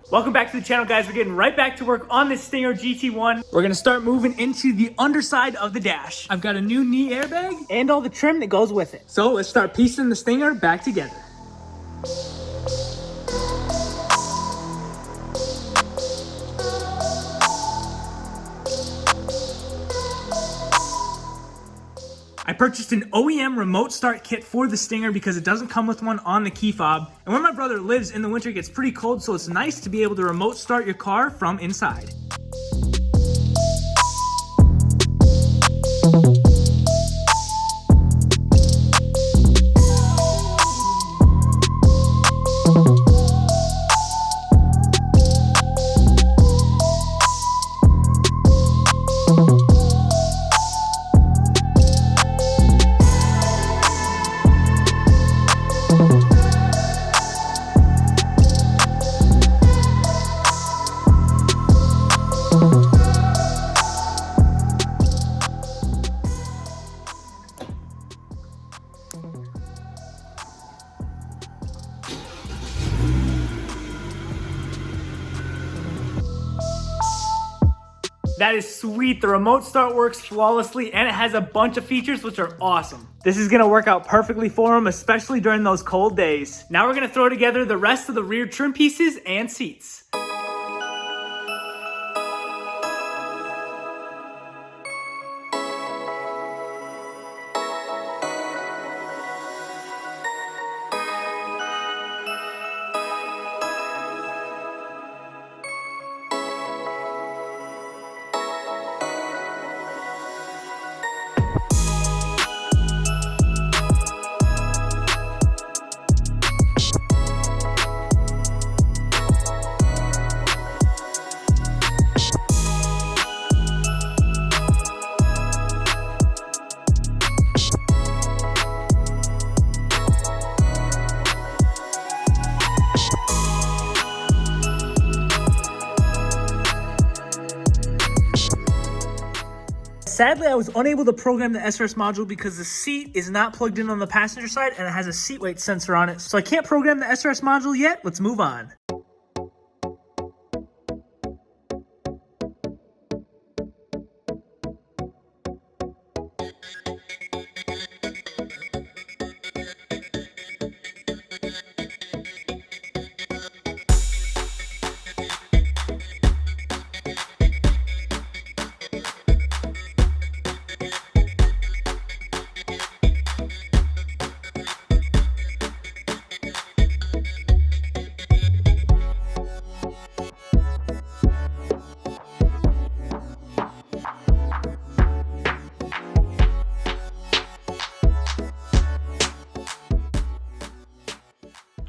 Welcome back to the channel, guys. We're getting right back to work on this Stinger GT1. We're gonna start moving into the underside of the dash. I've got a new knee airbag and all the trim that goes with it. So let's start piecing the Stinger back together. I purchased an OEM remote start kit for the Stinger because it doesn't come with one on the key fob. And where my brother lives in the winter, it gets pretty cold, so it's nice to be able to remote start your car from inside. That is sweet. The remote start works flawlessly and it has a bunch of features which are awesome. This is gonna work out perfectly for him, especially during those cold days. Now we're gonna throw together the rest of the rear trim pieces and seats. Sadly, I was unable to program the SRS module because the seat is not plugged in on the passenger side and it has a seat weight sensor on it. So I can't program the SRS module yet. Let's move on.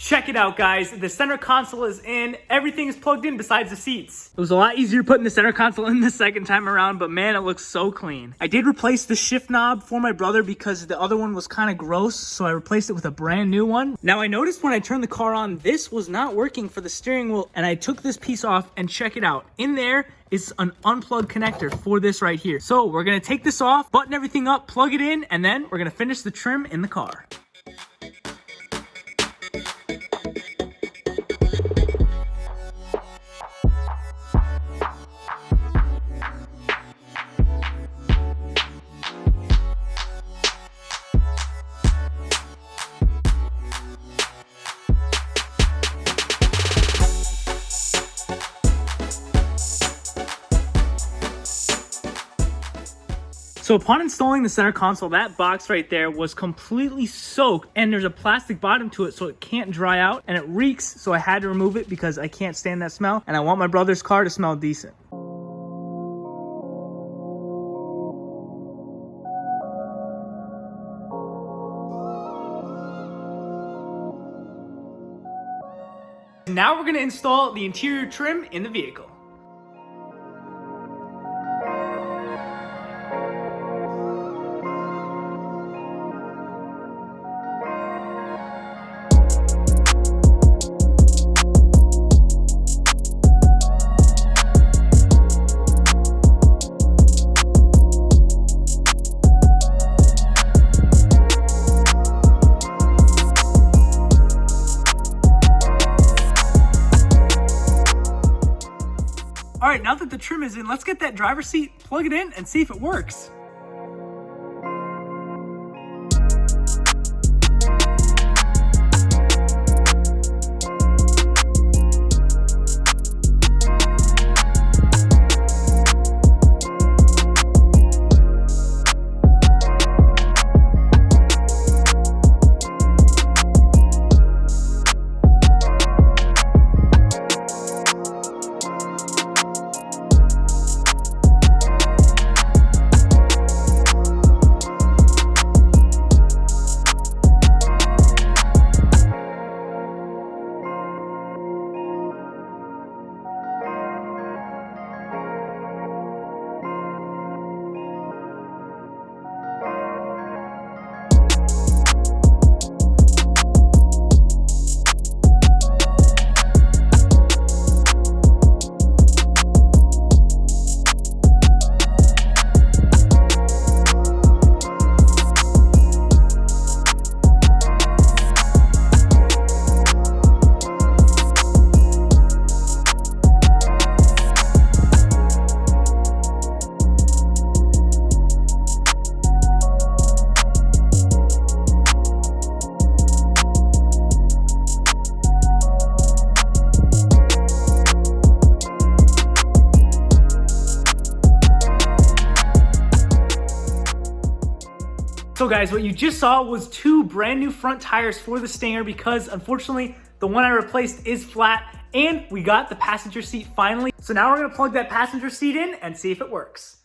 Check it out, guys. The center console is in. Everything is plugged in besides the seats. It was a lot easier putting the center console in the second time around, but man, it looks so clean. I did replace the shift knob for my brother because the other one was kind of gross, so I replaced it with a brand new one. Now, I noticed when I turned the car on, this was not working for the steering wheel, and I took this piece off, and check it out. In there is an unplugged connector for this right here. So we're gonna take this off, button everything up, plug it in, and then we're gonna finish the trim in the car. So upon installing the center console, that box right there was completely soaked and there's a plastic bottom to it so it can't dry out and it reeks, so I had to remove it because I can't stand that smell and I want my brother's car to smell decent. Now we're going to install the interior trim in the vehicle. All right, now that the trim is in, let's get that driver's seat, plug it in, and see if it works. So guys, what you just saw was 2 brand new front tires for the Stinger because unfortunately the one I replaced is flat and we got the passenger seat finally. So now we're gonna plug that passenger seat in and see if it works.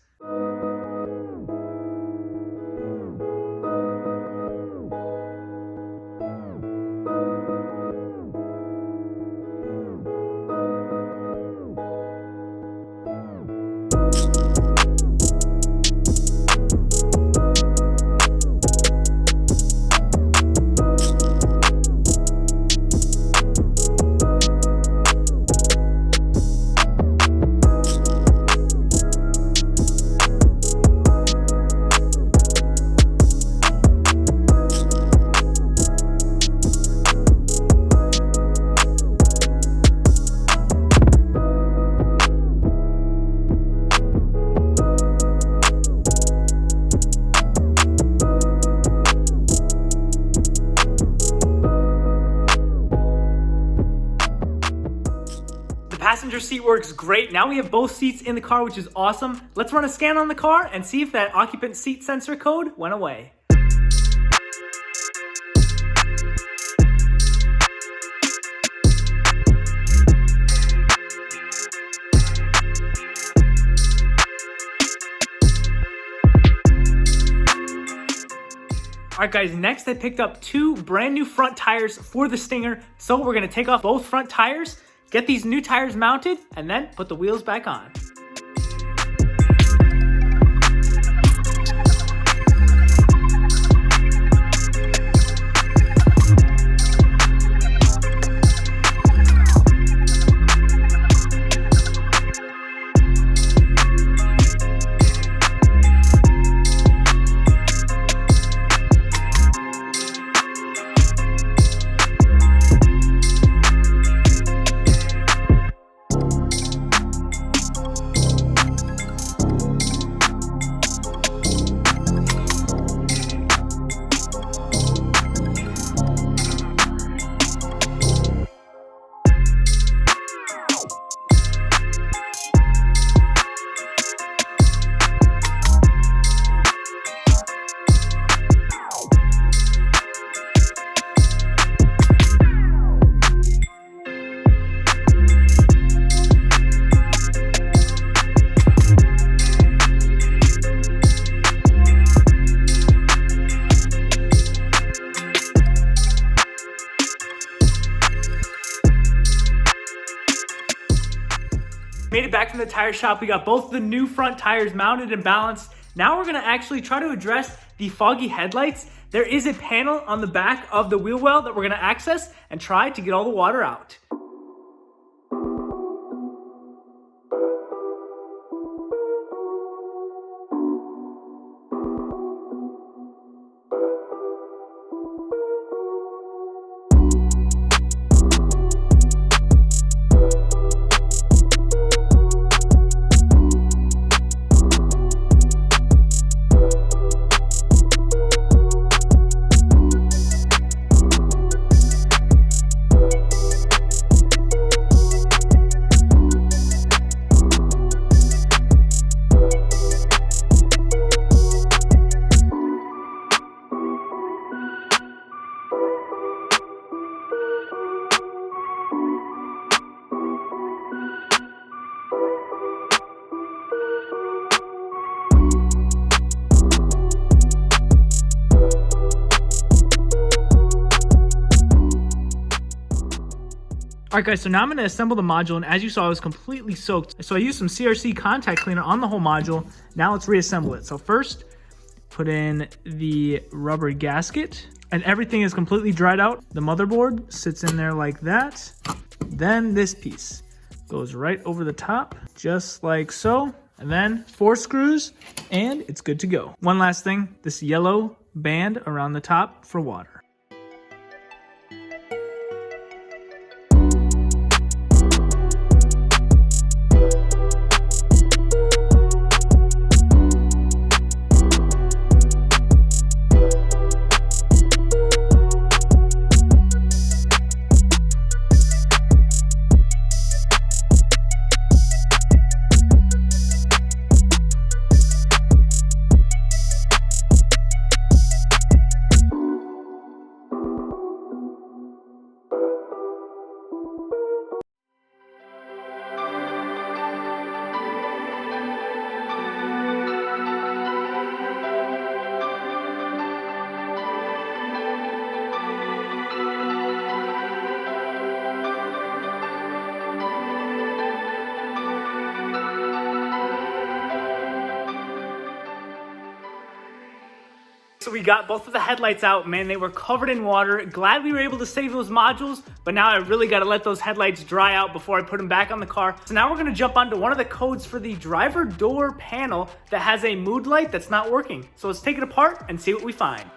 Passenger seat works great. Now we have both seats in the car, which is awesome. Let's run a scan on the car and see if that occupant seat sensor code went away. All right guys, next I picked up 2 brand new front tires for the Stinger. So we're gonna take off both front tires, get these new tires mounted, and then put the wheels back on. Made it back from the tire shop. We got both the new front tires mounted and balanced. Now we're gonna actually try to address the foggy headlights. There is a panel on the back of the wheel well that we're gonna access and try to get all the water out. All right, guys, so now I'm gonna assemble the module, and as you saw, it was completely soaked. So I used some CRC contact cleaner on the whole module. Now let's reassemble it. So first, put in the rubber gasket, and everything is completely dried out. The motherboard sits in there like that. Then this piece goes right over the top, just like so. And then 4 screws, and it's good to go. One last thing, this yellow band around the top for water. So we got both of the headlights out. Man, they were covered in water. Glad we were able to save those modules, but now I really got to let those headlights dry out before I put them back on the car. So now we're going to jump onto one of the codes for the driver door panel that has a mood light that's not working. So let's take it apart and see what we find.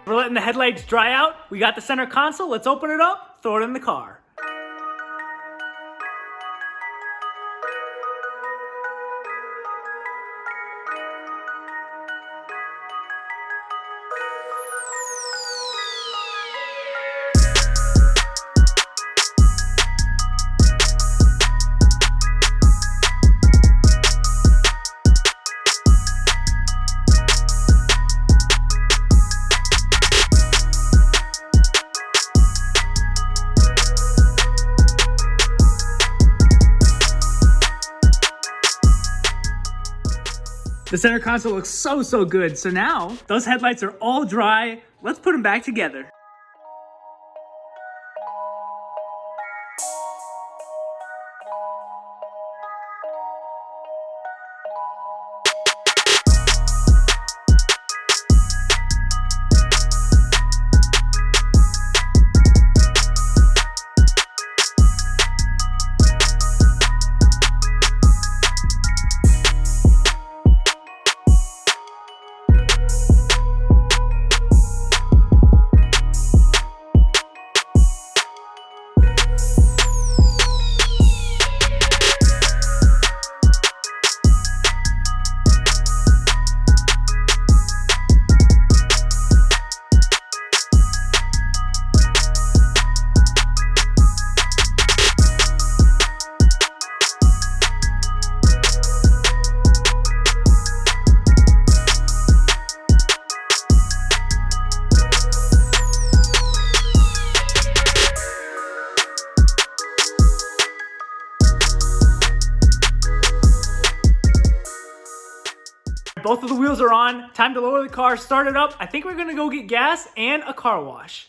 We're letting the headlights dry out. We got the center console. Let's open it up, throw it in the car. The center console looks so good. So now those headlights are all dry. Let's put them back together. Both of the wheels are on. Time to lower the car, start it up. I think we're gonna go get gas and a car wash.